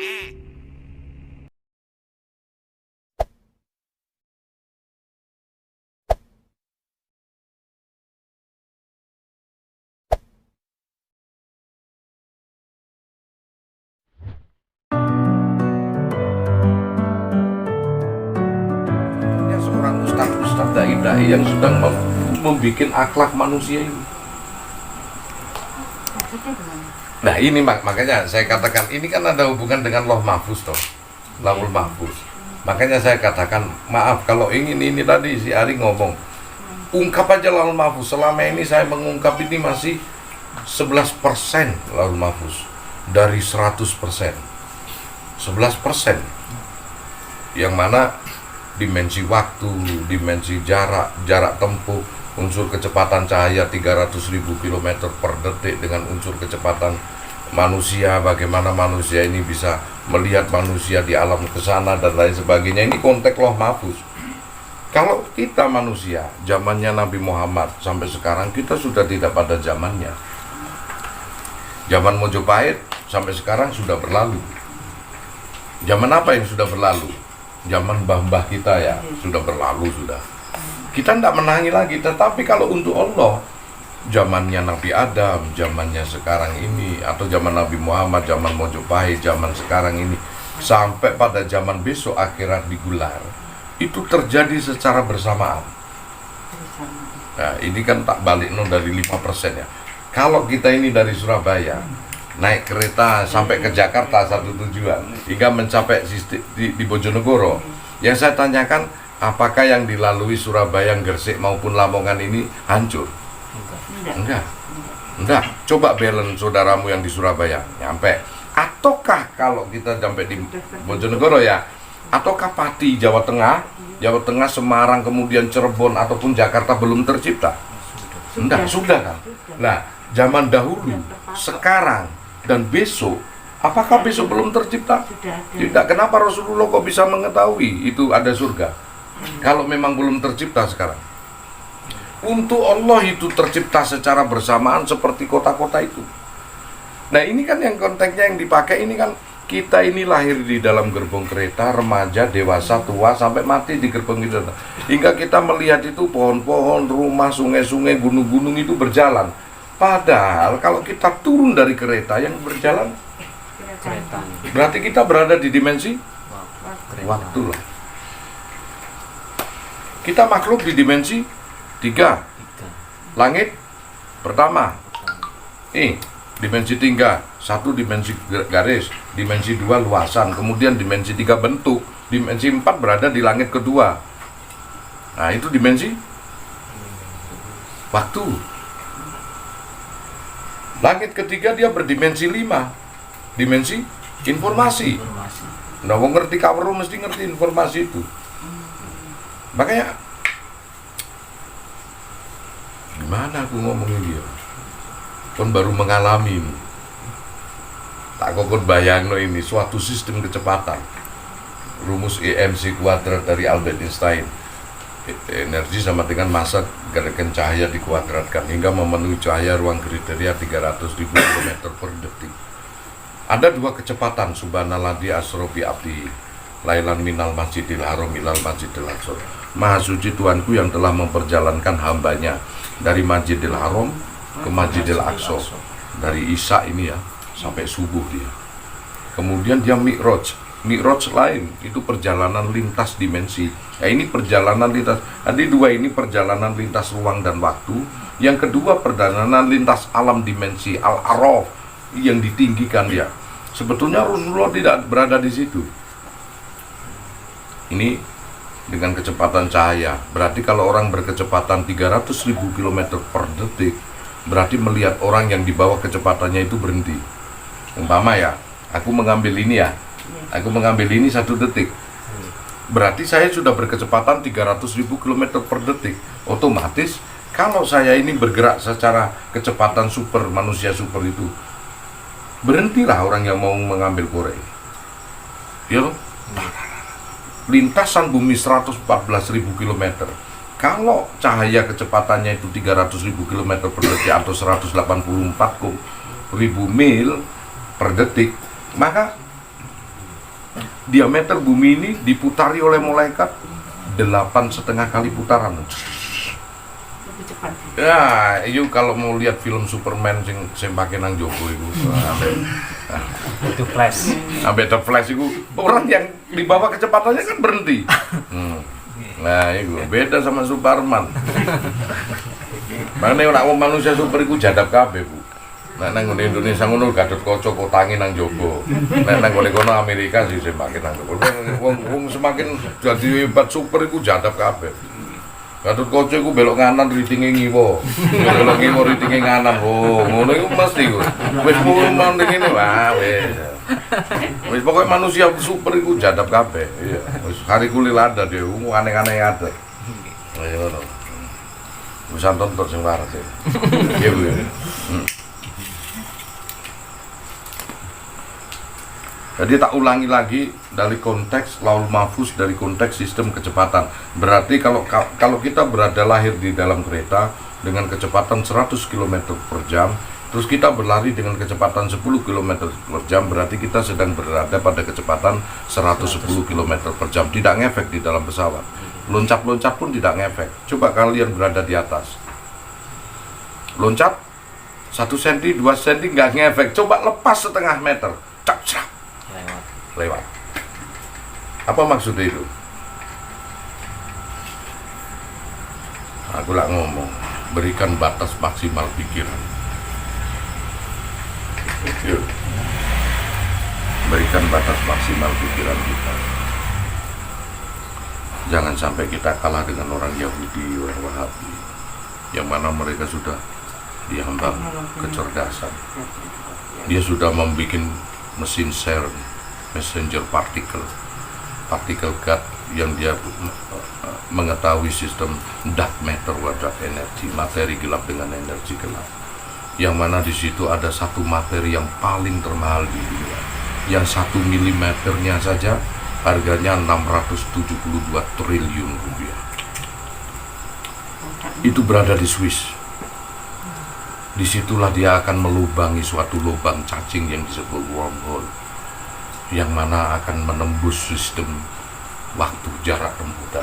Seorang ustadz dai-dai yang sedang membuat akhlak manusia ini. Nah ini makanya saya katakan ini kan ada hubungan dengan Lauh Mahfuz toh, Lauhul Mahfuz. Makanya saya katakan maaf kalau ingin ini tadi si Ari ngomong ungkap aja Lauhul Mahfuz. Selama ini saya mengungkap ini masih 11% Lauhul Mahfuz dari 100%. 11% yang mana dimensi waktu, dimensi jarak tempuh, unsur kecepatan cahaya 300.000 km per detik dengan unsur kecepatan manusia, bagaimana manusia ini bisa melihat manusia di alam kesana dan lain sebagainya. Ini konteks Lauh Mahfuz. Kalau kita manusia, zamannya Nabi Muhammad sampai sekarang kita sudah tidak pada zamannya. Zaman Mojopahit sampai sekarang sudah berlalu. Zaman apa yang sudah berlalu? Zaman mbah-mbah kita ya, sudah berlalu sudah. Kita tidak menangi lagi, tetapi kalau untuk Allah, zamannya Nabi Adam, zamannya sekarang ini, atau zaman Nabi Muhammad, zaman Mojopahit, zaman sekarang ini, sampai pada zaman besok akhirat digelar, itu terjadi secara bersamaan. Nah, ini kan tak balik dari 5% ya. Kalau kita ini dari Surabaya, naik kereta sampai ke Jakarta satu tujuan, hingga mencapai di Bojonegoro, yang saya tanyakan, apakah yang dilalui Surabaya, Gresik maupun Lamongan ini hancur? Enggak. Coba balance saudaramu yang di Surabaya nyampe. Ataukah kalau kita sampai di Bojonegoro ya, ataukah Pati Jawa Tengah, Semarang, kemudian Cirebon ataupun Jakarta belum tercipta? Enggak, sudah kan? Nah, zaman dahulu, sekarang dan besok, apakah besok belum tercipta? Tidak. Kenapa Rasulullah kok bisa mengetahui itu ada surga? Kalau memang belum tercipta sekarang. Untuk Allah itu tercipta secara bersamaan seperti kota-kota itu. Nah ini kan yang konteksnya yang dipakai ini kan kita ini lahir di dalam gerbong kereta, remaja, dewasa, tua, sampai mati di gerbong kereta. Hingga kita melihat itu pohon-pohon, rumah, sungai-sungai, gunung-gunung itu berjalan. Padahal kalau kita turun dari kereta yang berjalan, kereta, berarti kita berada di dimensi waktu lah. Kita makhluk di dimensi 3. Langit pertama. Dimensi 3, 1 dimensi garis, dimensi 2 luasan, kemudian dimensi 3 bentuk, dimensi 4 berada di langit kedua. Nah, itu dimensi waktu. Langit ketiga dia berdimensi 5, dimensi informasi. Nah, mau ngerti kaweru mesti ngerti informasi itu. Makanya gimana aku ngomongin dia? Kon baru mengalami ini. Tak kokon bayangno ini suatu sistem kecepatan. Rumus EMC kuadrat dari Albert Einstein. Energi sama dengan massa gerakan cahaya dikuadratkan hingga memenuhi cahaya ruang kriteria 300.000 km per detik. Ada 2 kecepatan subhanalladzi asra bi abdi lailan minal masjidil haram ilal masjidil aqsa. Maha suci Tuhanku yang telah memperjalankan hambanya dari Masjidil Haram ke Masjidil Aqsa, dari Isya ini ya sampai subuh dia. Kemudian dia Mi'raj lain, itu perjalanan lintas dimensi. Ya ini perjalanan lintas. Nanti 2 ini perjalanan lintas ruang dan waktu. Yang kedua perjalanan lintas alam dimensi Al-Araf yang ditinggikan dia. Sebetulnya Rasulullah tidak berada di situ. Ini dengan kecepatan cahaya. Berarti kalau orang berkecepatan 300.000 km per detik, berarti melihat orang yang di bawah kecepatannya itu berhenti. Umpama ya, aku mengambil ini 1 detik. Berarti saya sudah berkecepatan 300.000 km per detik. Otomatis kalau saya ini bergerak secara kecepatan super, manusia super itu, berhentilah orang yang mau mengambil korek. Ya loh. Lintasan bumi 114.000 km. Kalau cahaya kecepatannya itu 300.000 km per detik atau 184.000 mil per detik, maka Diameter bumi ini diputari oleh malaikat 8,5 kali putaran. Lebih cepat. Ya, itu kalau mau lihat film Superman sing pakai nang jogo itu. Itu flash. Sampai The Flash itu orang yang di bawah kecepatannya kan berhenti. Nah, itu beda sama Superman. Makanya nak manusia super itu jadab kabeh, Bu. Nek nang Indonesia ngono Gathotkaca kotangi nang jogo. Nek nang kono Amerika sih semakin nang jogo. Wong semakin jadi hebat super iku jadab kabeh. Gathotkaca iku belok kanan ritinge ngiwa. Belok ngiwa ritinge kanan. Oh, ngono iku mesti iku. Wis mung ngene wah wis. Wis pokoke manusia super iku jadab kabeh. Iya. Wis hari kulil ada dia, aneh-aneh ada. Ayo ngono. Wis tonton sing waras ya. Iya, Bu. Jadi tak ulangi lagi dari konteks Laul Mahfuz, dari konteks sistem kecepatan. Berarti kalau kita berada lahir di dalam kereta dengan kecepatan 100 km per jam, terus kita berlari dengan kecepatan 10 km per jam, berarti kita sedang berada pada kecepatan 110 km per jam. Tidak ngefek di dalam pesawat. Loncat-loncat pun tidak ngefek. Coba kalian berada di atas. Loncat 1 cm, 2 cm nggak ngefek. Coba lepas setengah meter. Cak. Lewat. Apa maksudnya itu? Aku lah ngomong, berikan batas maksimal pikiran. Yuk. Berikan batas maksimal pikiran kita. Jangan sampai kita kalah dengan orang Yahudi, orang Wahabi, yang mana mereka sudah diambang kecerdasan. Dia sudah membuat mesin CERN, messenger particle God, yang dia mengetahui sistem dark matter, dark energy, materi gelap dengan energi gelap, yang mana di situ ada satu materi yang paling termahal di dunia, yang 1 milimeternya saja harganya 672 triliun rupiah. Itu berada di Swiss. Disitulah dia akan melubangi suatu lubang cacing yang disebut wormhole, yang mana akan menembus sistem waktu jarak tempuh.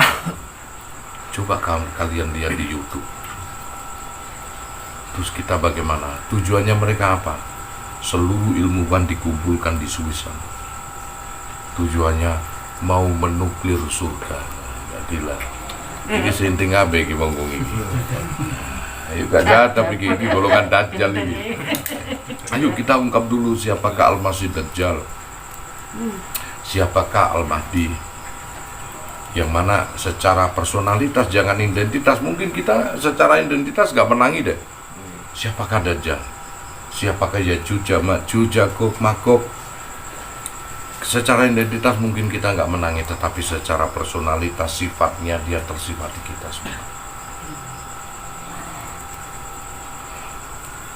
Coba kalian lihat di YouTube. Terus kita bagaimana? Tujuannya mereka apa? Seluruh ilmuwan dikumpulkan di Swiss. Tujuannya mau menuklir surga. Jadilah. Ini sinting abe iki wong ini. Ayo gak jadab iki golongan Dajjal ini. Ayo kita ungkap dulu siapakah Al-Masih Dajjal. Siapakah Al-Mahdi, yang mana secara personalitas, jangan identitas, mungkin kita secara identitas gak menangi deh. Siapakah Dajjal, siapakah Yajuj, Majuj, Magog. Secara identitas mungkin kita gak menangi, tetapi secara personalitas, sifatnya dia tersifati kita semua.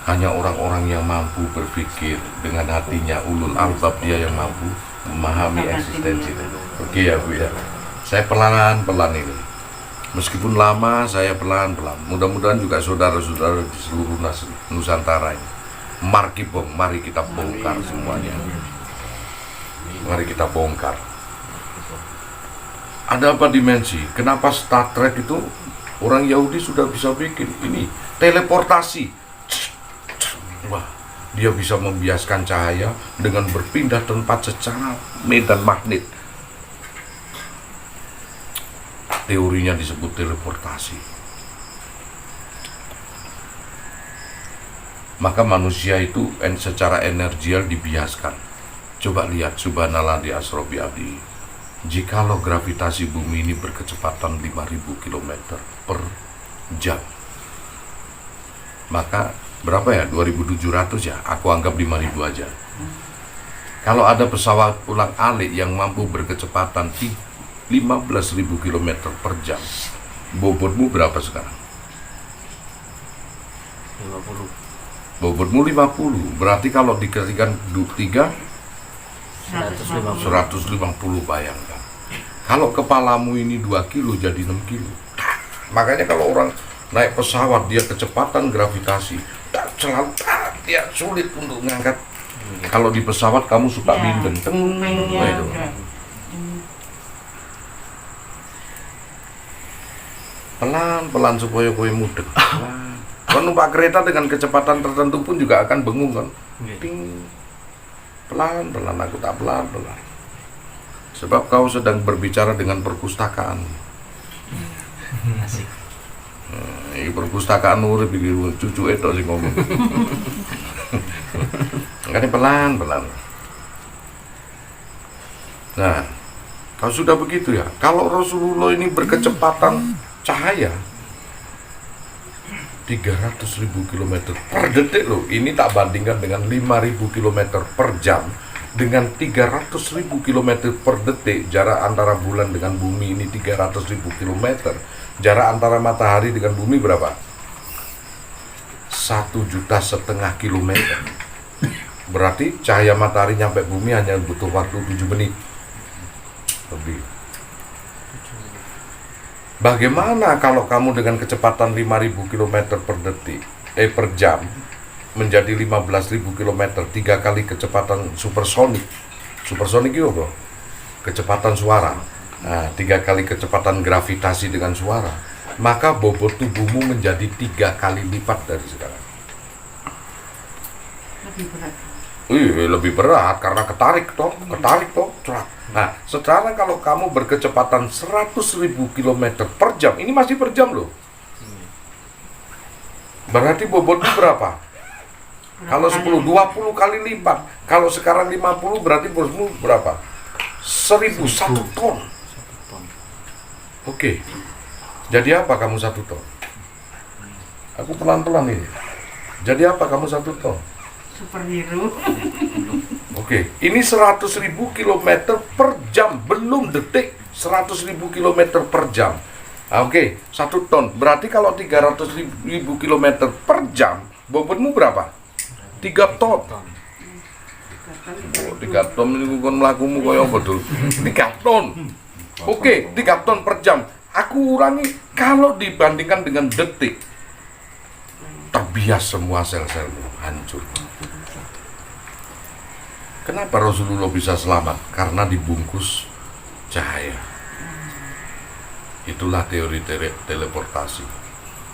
Hanya orang-orang yang mampu berpikir dengan hatinya, ulul albab, dia yang mampu memahami eksistensi itu. Oke ya Bu ya. Saya pelan-pelan ini. Meskipun lama, saya pelan-pelan. Mudah-mudahan juga saudara-saudara di seluruh Nusantara ini. Mari kita bongkar semuanya. Mari kita bongkar. Ada apa dimensi? Kenapa Star Trek itu orang Yahudi sudah bisa bikin ini teleportasi? Wah, dia bisa membiaskan cahaya dengan berpindah tempat secara medan magnet. Teorinya disebut teleportasi. Maka manusia itu secara energial dibiaskan. Coba lihat subhanallah di Asrobi Abdi. Jikalau gravitasi bumi ini berkecepatan 5.000 km per jam, maka berapa ya? 2.700 ya? Aku anggap 5.000 aja. Kalau ada pesawat ulang-alik yang mampu berkecepatan 15.000 km per jam, bobotmu berapa sekarang? 50. Bobotmu 50. Berarti kalau dikasihkan 3 150. 150, bayangkan. Kalau kepalamu ini 2 kilo jadi 6 kilo. Makanya kalau orang naik pesawat, dia kecepatan gravitasi selalu dia sulit untuk mengangkat. Kalau di pesawat kamu suka binden, itu. Pelan-pelan supaya kowe mudeng. Kan numpak kereta dengan kecepatan tertentu pun juga akan bengung kan. Ting. Pelan-pelan, aku tak pelan-pelan. Sebab kau sedang berbicara dengan perpustakaan. Asik. Ini perpustakaan urip iki cucu itu sing ngomong. Makanya pelan-pelan. Nah, kalau sudah begitu ya, kalau Rasulullah ini berkecepatan cahaya 300.000 km per detik loh. Ini tak bandingkan dengan 5.000 km per jam. Dengan 300.000 km per detik, jarak antara bulan dengan bumi ini 300.000 km. Jarak antara matahari dengan bumi berapa? 1,5 juta kilometer. Berarti cahaya matahari nyampe bumi hanya butuh waktu 7 menit lebih. Bagaimana kalau kamu dengan kecepatan 5.000 km per detik per jam menjadi 15.000 km, 3 kali kecepatan supersonik. Supersonik itu apa? Kecepatan suara. Nah, 3 kali kecepatan gravitasi dengan suara, maka bobot tubuhmu menjadi 3 kali lipat dari sekarang. Lebih berat. Lebih berat karena ketarik toh. Cerak. Nah, sekarang kalau kamu berkecepatan 100.000 km per jam, ini masih per jam loh. Berarti bobotnya berapa? Kalau 10, 20 kali lipat. Kalau sekarang 50, berarti bobotmu berapa? 1.000, 1 ton. Oke. Jadi apa kamu 1 ton? Aku pelan-pelan ini. Jadi apa kamu 1 ton? Superhero. Oke, ini 100.000 km per jam, belum detik. 100.000 km per jam. Oke, 1 ton. Berarti kalau 300.000 km per jam, bobotmu berapa? 3 ton. 3 ton ini kan melakumu kaya betul. 3 ton. Oke, 3 ton per jam. Aku urangi, kalau dibandingkan dengan detik, terbias semua sel-selmu, hancur. Kenapa Rasulullah bisa selamat? Karena dibungkus cahaya. Itulah teori teleportasi.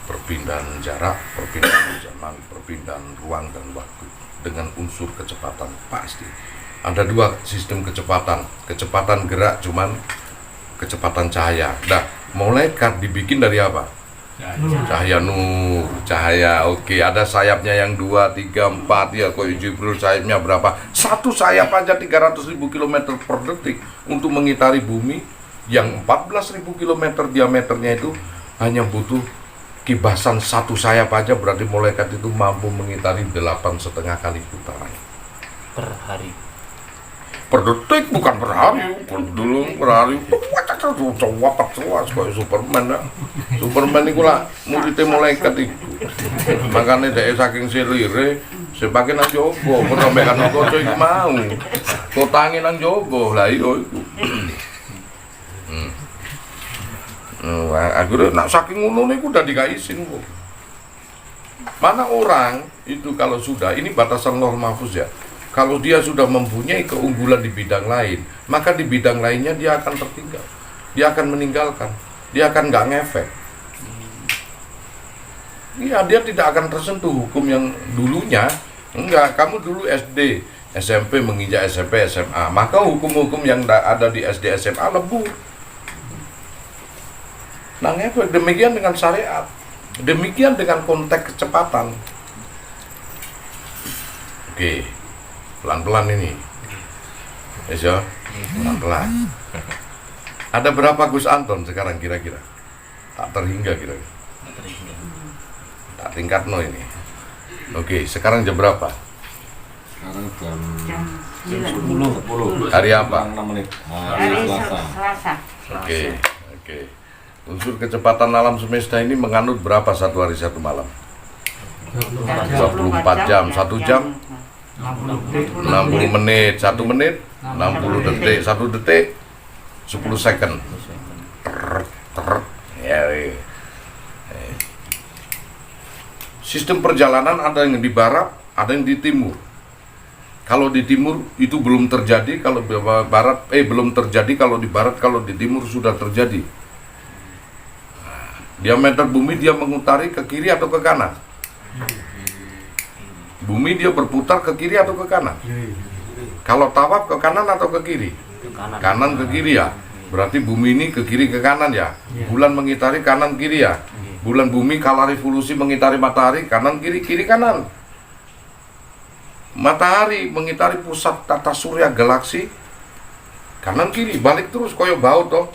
Perpindahan jarak, perpindahan zaman, perpindahan ruang dan waktu dengan unsur kecepatan pasti. Ada 2 sistem kecepatan. Kecepatan gerak cuman kecepatan cahaya. Nah, malaikat dibikin dari apa? Cahaya nur, cahaya. Oke, ada sayapnya yang 2, 3, 4 ya. Kok Jibril sayapnya berapa? 1 sayap aja 300.000 km per detik untuk mengitari bumi yang 14.000 km diameternya itu hanya butuh kibasan 1 sayap aja. Berarti malaikat itu mampu mengitari 8,5 kali putaran Per hari. per detik, bukan per hari. Dulu per hari coba kayak Superman ya. Superman itu lah muridnya malaikat itu. Makanya dia saking selire sebagai nang jowo, merombehkan kaca iku mau. Kotange nang jowo lah iyo iku. Akhirnya nak saking ngono niku udah dikaisin kok. Mana orang itu kalau sudah, ini batasan Lauh Mahfuz ya. Kalau dia sudah mempunyai keunggulan di bidang lain, maka di bidang lainnya dia akan tertinggal. Dia akan meninggalkan. Dia akan nggak ngefek. Iya, dia tidak akan tersentuh hukum yang dulunya. Enggak, kamu dulu SD, SMP menginjak SMP, SMA, maka hukum-hukum yang ada di SD, SMA lebur. Nah, ngefek. Demikian dengan syariat. Demikian dengan konteks kecepatan. Oke. Pelan-pelan ini. Ya, pelan-pelan. Ada berapa Gus Anton sekarang kira-kira? Tak terhingga kira-kira. Tak tingkat no ini. Oke, sekarang jam berapa? Sekarang Jam jam 10. 10. Hari apa? 6 menit. Hari Selasa. Selasa. Oke. Unsur kecepatan alam semesta ini menganut berapa satu hari satu malam? 24 jam. 1 jam 60 menit, 1 menit 60 detik, 1 detik 10 second. Ya. Sistem perjalanan ada yang di barat, ada yang di timur. Kalau di timur itu belum terjadi, kalau di barat belum terjadi, kalau di barat, kalau di timur sudah terjadi. Diameter bumi dia mengutari ke kiri atau ke kanan? Bumi dia berputar ke kiri atau ke kanan? Kalau tawaf ke kanan atau ke kiri? Ke kanan. Kanan ke kiri ya. Berarti bumi ini ke kiri ke kanan ya. Bulan mengitari kanan kiri ya. Bulan bumi kala revolusi mengitari matahari kanan kiri kiri kanan. Matahari mengitari pusat tata surya galaksi kanan kiri balik terus koyo baut toh.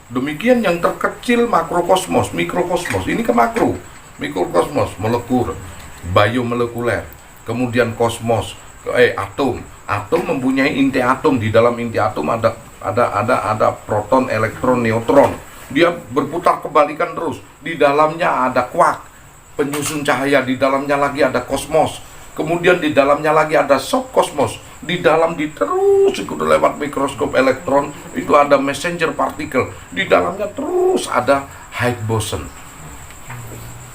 Demikian yang terkecil makrokosmos, mikrokosmos. Ini ke makro, mikrokosmos, molekul, biomolekuler. Kemudian kosmos, atom. Atom mempunyai inti atom. Di dalam inti atom ada proton, elektron, neutron. Dia berputar kebalikan terus. Di dalamnya ada kuark, penyusun cahaya. Di dalamnya lagi ada kosmos. Kemudian di dalamnya lagi ada subkosmos. Di dalam terus ikut lewat mikroskop elektron itu ada messenger partikel. Di dalamnya terus ada Higgs boson,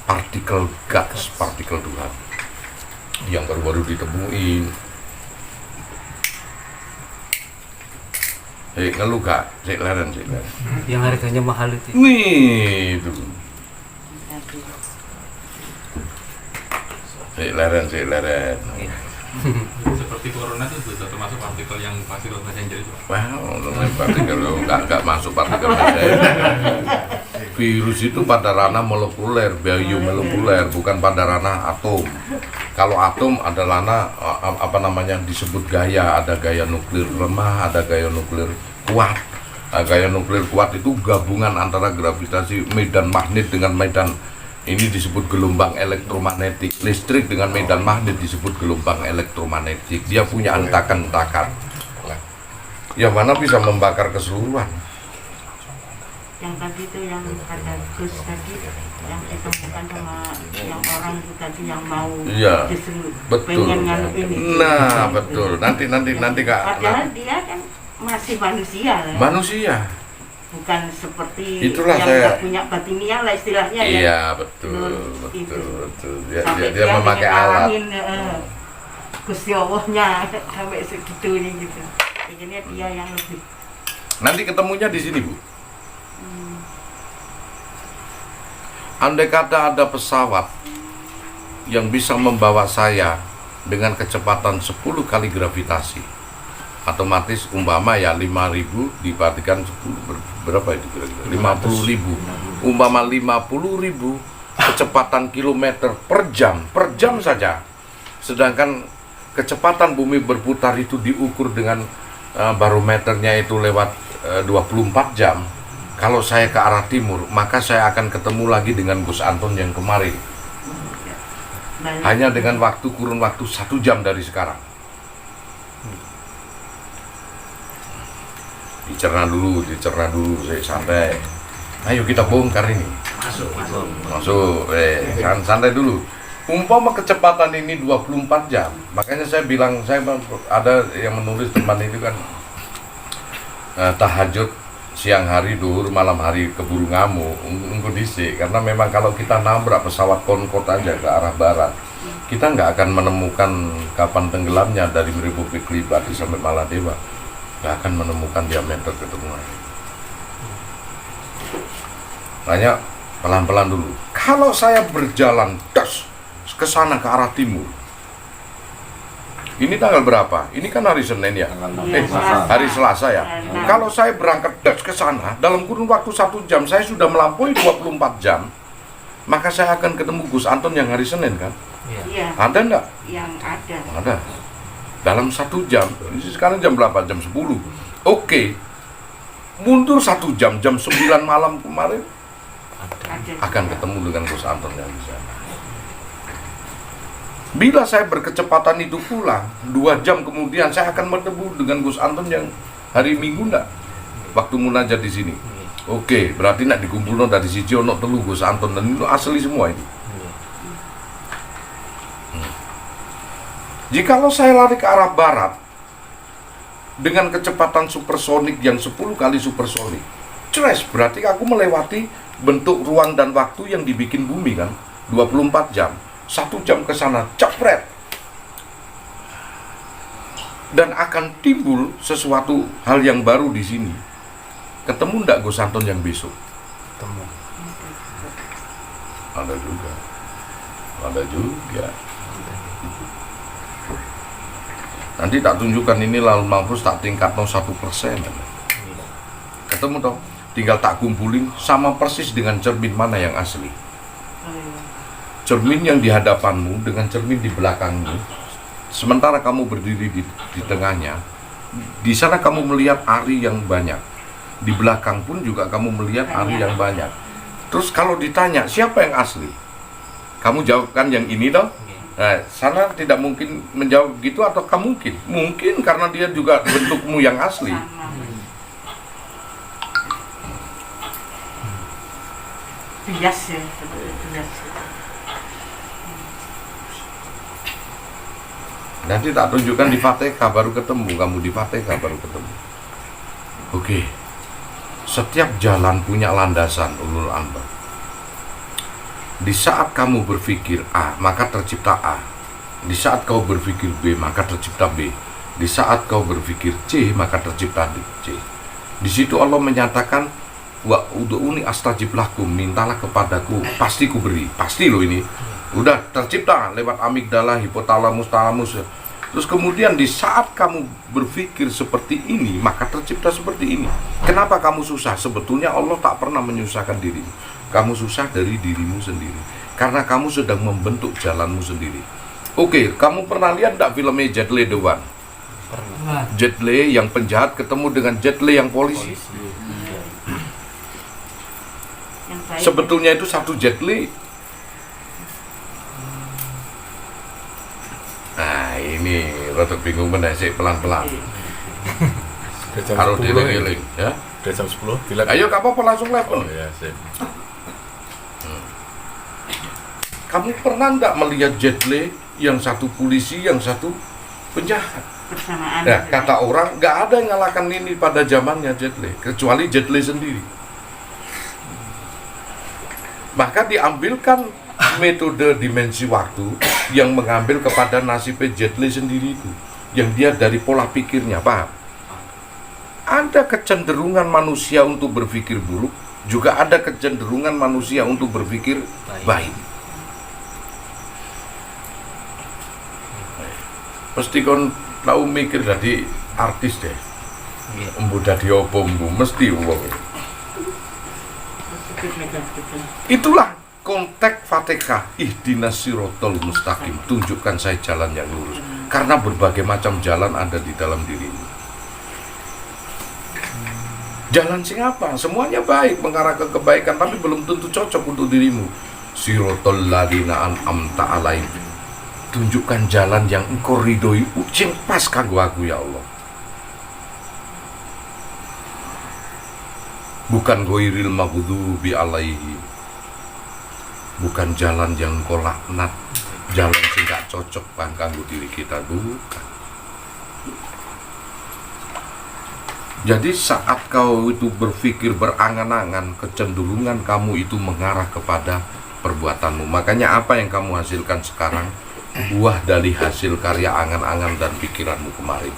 partikel gas, partikel Tuhan yang baru-baru ditemuin. Ngeluh gak? Cek leren. Yang harganya mahal itu. Nih itu. Cek leren. Seperti corona itu bisa termasuk partikel yang partikel messenger itu. Wow, partikel nggak masuk partikel messenger. Virus itu pada ranah molekuler, biomolekuler, bukan pada ranah atom. Kalau atom ada ranah disebut gaya, ada gaya nuklir lemah, ada gaya nuklir kuat. Nah, gaya nuklir kuat itu gabungan antara gravitasi medan magnet dengan medan. Ini disebut gelombang elektromagnetik. Listrik dengan medan magnet disebut gelombang elektromagnetik. Dia punya hentakan-hentakan yang mana bisa membakar keseluruhan. Yang tadi itu yang kata Gus tadi, yang ditemukan sama yang orang itu tadi yang mau Iya, justru betul. pengen nganu ini. Nah, betul. Nanti Kak. Padahal dia kan masih manusia lah. Manusia. Bukan seperti Itulah yang saya. nggak punya batiniah lah istilahnya ya. Iya, betul. Itu. Dia Sampai memakai pengen alat. ngalahin, Gusti Allahnya sampai segitunya gitu. Akhirnya dia yang lebih. Nanti ketemunya di sini, Bu. Andai kata ada pesawat yang bisa membawa saya dengan kecepatan 10 kali gravitasi, otomatis umpama ya 5.000 dibandingkan 10 berapa itu kira-kira? 50.000. Umpama 50.000 kecepatan kilometer per jam saja. Sedangkan kecepatan bumi berputar itu diukur dengan barometernya itu lewat 24 jam. Kalau saya ke arah timur, maka saya akan ketemu lagi dengan Gus Anton yang kemarin. Hanya dengan kurun waktu 1 jam dari sekarang. Dicerna dulu, saya santai. Ayo kita bongkar ini. Masuk. Santai dulu. Umpama kecepatan ini 24 jam. Makanya saya bilang, saya ada yang menulis teman itu kan tahajud siang hari duhur, malam hari keburu ngamuk, dhisik. Karena memang kalau kita nabrak pesawat Concorde aja ke arah barat, kita nggak akan menemukan kapan tenggelamnya dari Republik Liberty sampai Maladewa. Nggak akan menemukan diameter ketemuan. Tanya pelan-pelan dulu. Kalau saya berjalan ke sana ke arah timur, ini tanggal berapa? Ini kan hari Senin ya? Hari Selasa ya? Kalau saya berangkat ke sana, dalam kurun waktu 1 jam, saya sudah melampaui 24 jam, maka saya akan ketemu Gus Anton yang hari Senin kan? Iya. Ada enggak? Yang ada. Ada. Dalam 1 jam, sekarang jam berapa? Jam 10. Oke. Mundur 1 jam, jam 9 malam kemarin, akan ketemu dengan Gus Anton yang di sana. Bila saya berkecepatan itu pulang, 2 jam kemudian saya akan bertemu dengan Gus Anton yang hari Minggu enggak? Waktu munajat di sini. Oke, berarti nak dikumpulno dari siji ono telu Gus Anton dan itu asli semua itu. Jikalau saya lari ke arah barat dengan kecepatan supersonik yang 10 kali supersonik, berarti aku melewati bentuk ruang dan waktu yang dibikin bumi kan, 24 jam. 1 jam ke sana, cepret. Dan akan timbul sesuatu hal yang baru di sini. Ketemu ndak Gus Anton yang besok? Ketemu. Ada juga. Ada juga. Nanti tak tunjukkan ini lalu mampus tak tingkat 1%. Ketemu toh, tinggal tak kumpulin sama persis dengan cermin mana yang asli. Cermin yang di hadapanmu dengan cermin di belakangmu. Sementara kamu berdiri di tengahnya, di sana kamu melihat ari yang banyak. Di belakang pun juga kamu melihat ari yang banyak. Terus kalau ditanya siapa yang asli, kamu jawabkan yang ini dong. Nah, sana tidak mungkin menjawab gitu atau kamu mungkin? Mungkin karena dia juga bentukmu yang asli. Bias ya, bias. Nanti tak tunjukkan di Fatihah baru ketemu, kamu di Fatihah baru ketemu. Oke. Setiap jalan punya landasan, ulul albab. Di saat kamu berpikir A, maka tercipta A. Di saat kau berpikir B, maka tercipta B. Di saat kau berpikir C, maka tercipta C. Di situ Allah menyatakan, wa ud'uni astajib lakum, mintalah kepadaku, pasti ku beri. Pasti loh ini. Udah tercipta lewat amigdala, hipotalamus, talamus. Terus kemudian di saat kamu berpikir seperti ini, maka tercipta seperti ini. Kenapa kamu susah? Sebetulnya Allah tak pernah menyusahkan dirimu. Kamu susah dari dirimu sendiri. Karena kamu sedang membentuk jalanmu sendiri. Oke, kamu pernah lihat tak filmnya Jet Li The One? Pernah. Jet Li yang penjahat ketemu dengan Jet Li yang polisi. Yang baik. Sebetulnya itu satu Jet Li. Nah ini rada bingung menasik pelan-pelan. Udah jam Harus 10 dieling-eling ya. Udah jam 10 bilang. Ayo gak apa-apa langsung level. Oh ya, sip. Kamu pernah nggak melihat Jet Li yang satu polisi, yang satu penjahat? Bersamaan. Nah, kata orang nggak ada yang ngalahkan ini pada zamannya Jet Li, kecuali Jet Li sendiri. Maka diambilkan metode dimensi waktu yang mengambil kepada nasibnya Jet Li sendiri itu, yang dia dari pola pikirnya, paham? Ada kecenderungan manusia untuk berpikir buruk, juga ada kecenderungan manusia untuk berpikir baik. Mesti kon tahu mikir jadi artis deh. Embu dadi opo embu mesti wong. Itulah konteks Fatihah, ihdinas siratal mustaqim, tunjukkan saya jalan yang lurus. Karena berbagai macam jalan ada di dalam dirimu. Jalan sing apa? Semuanya baik, mengarah ke kebaikan, tapi belum tentu cocok untuk dirimu. Siratal ladzina an'amta alaihim. Tunjukkan jalan yang engkau ridhoi, ucing pas kanggo aku ya Allah. Bukan ghairil maghdubi alaihim. Bukan jalan yang engkau laknat, jalan sing gak cocok kanggo diri kita, bukan. Jadi saat kau itu berpikir berangan-angan, kecenderungan kamu itu mengarah kepada perbuatanmu. Makanya apa yang kamu hasilkan sekarang buah dari hasil karya angan-angan dan pikiranmu kemarin.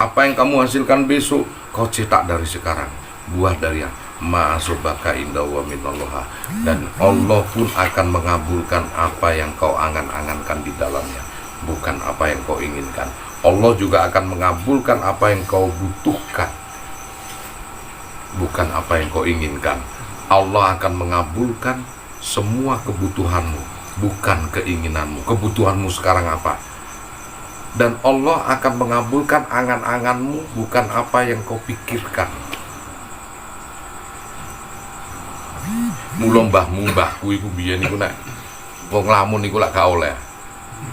Apa yang kamu hasilkan besok, kau cetak dari sekarang. Buah dari ma'asobaka inda wa minallah. Dan Allah pun akan mengabulkan apa yang kau angan-angankan di dalamnya, bukan apa yang kau inginkan. Allah juga akan mengabulkan apa yang kau butuhkan, bukan apa yang kau inginkan. Allah akan mengabulkan semua kebutuhanmu, bukan keinginanmu. Kebutuhanmu sekarang apa? Dan Allah akan mengabulkan angan-anganmu, bukan apa yang kau pikirkan. Mula mbahku iku biyen iku nek wong lamun iku lak gak oleh.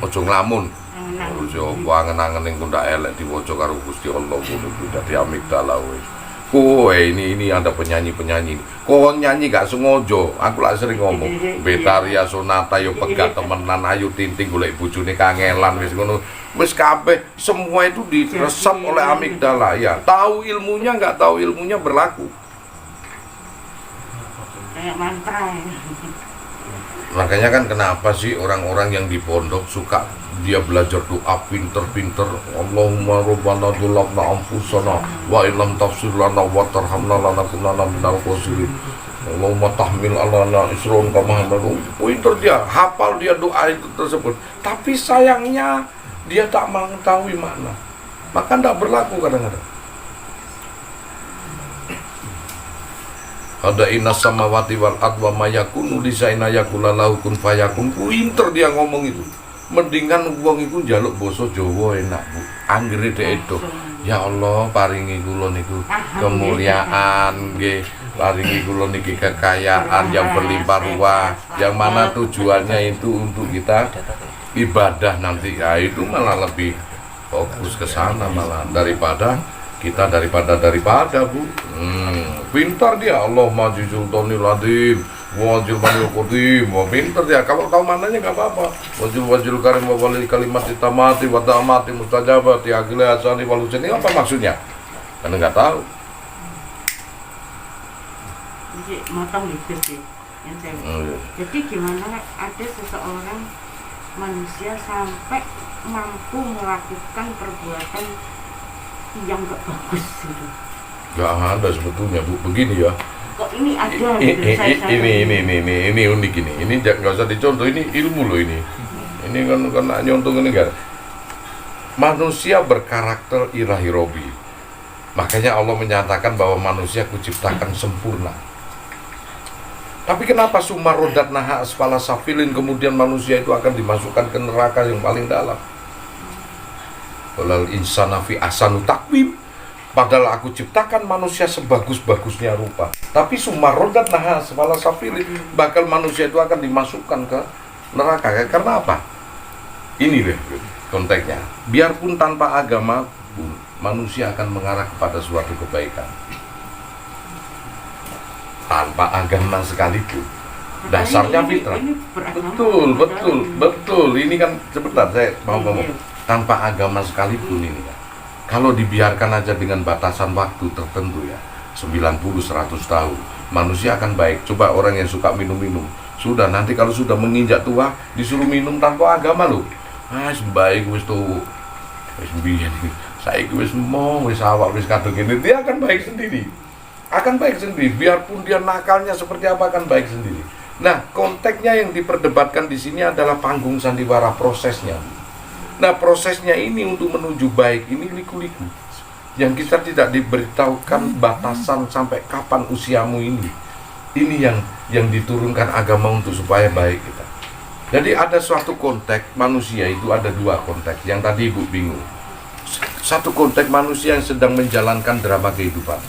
Aja nglamun. Ojo angen-angen ning ndak elek diwaca karo Gusti Allah ngono kuwi dadi amigdala wis. Kowe ini ada penyanyi-penyanyi. Kok nyanyi gak sengaja. Aku lak sering ngomong, Betaria Sonata yo pegat temenan ayu tinting golek bojone kangelan wis ngono. Wis kabeh semua itu diresap oleh amigdala ya. Tahu ilmunya enggak tahu ilmunya berlaku. Kayak mantra ya. Makanya kan kenapa sih orang-orang yang di pondok suka dia belajar doa pinter-pinter, Allahumma rabbana dzulabna anfusana wa illam tafsir lana wa tarhamna lanakunanna minal khosirin. Allahumma tahmil alana isron kama hamalu. Pinter dia, hafal dia doa itu tersebut. Tapi sayangnya dia tak mengetahui makna. Maka tidak berlaku kadang-kadang. Ada inas samawati wal ard wa mayakunu lisaina yakulalahu kun fayakun. Pinter dia ngomong itu. Mendingan wong iku njaluk basa Jawa enak, Bu. Anggere dhek itu. Ya Allah, paringi kula niku kemuliaan nggih. Paringi kula niki kekayaan yang berlimpah ruah. Yang mana tujuannya itu untuk kita ibadah nanti. Ya itu malah lebih fokus ke sana malah daripada Bu. Pintar dia. Allah maju sultanil adim wajil manil qadim. Pintar dia. Kalau tahu mananya enggak apa-apa. Wajil karim wa walil kalimat tamati wa ta'amati mustajabati akili asani wal husni. Apa maksudnya? Karena enggak tahu. Jadi motong itu sih. Jadi gimana ada seseorang manusia sampai mampu melakukan perbuatan yang gak bagus gitu. Gak ada sebetulnya, Bu. Begini ya. Kok ini ada gitu, Ini unik ini. Ini nggak usah dicontoh. Ini ilmu loh ini. Ini kan nyontoh ini kan. Manusia berkarakter ilahi robi. Makanya Allah menyatakan bahwa manusia kuciptakan sempurna. Tapi kenapa sumarodat naha asfala safilin, kemudian manusia itu akan dimasukkan ke neraka yang paling dalam? Walal insana fi ahsanu taqwim. Padahal aku ciptakan manusia sebagus-bagusnya rupa. Tapi sumarodat naha asfala safilin, bakal manusia itu akan dimasukkan ke neraka. Karena apa? Ini deh konteksnya. Biarpun tanpa agama pun manusia akan mengarah kepada suatu kebaikan. Tanpa agama sekalipun. Dasarnya fitrah. Betul. Ini kan sebentar saya mau ngomong. Tanpa agama sekalipun ini ya. Kalau dibiarkan aja dengan batasan waktu tertentu ya, 90-100 tahun, manusia akan baik. Coba orang yang suka minum-minum, sudah nanti kalau sudah menginjak tua disuruh minum tanpa agama loh. Baik wis tuh. Wis biyen saiki wis mau wis awak wis kadung ini, dia akan baik sendiri. Biarpun dia nakalnya seperti apa akan baik sendiri. Nah, konteksnya yang diperdebatkan di sini adalah panggung sandiwara, prosesnya. Nah, prosesnya ini untuk menuju baik ini liku-liku. Yang kita tidak diberitahukan batasan sampai kapan usiamu ini. Ini yang diturunkan agama untuk supaya baik kita. Jadi ada suatu konteks manusia itu ada dua konteks. Yang tadi Ibu bingung. Satu konteks manusia yang sedang menjalankan drama kehidupan.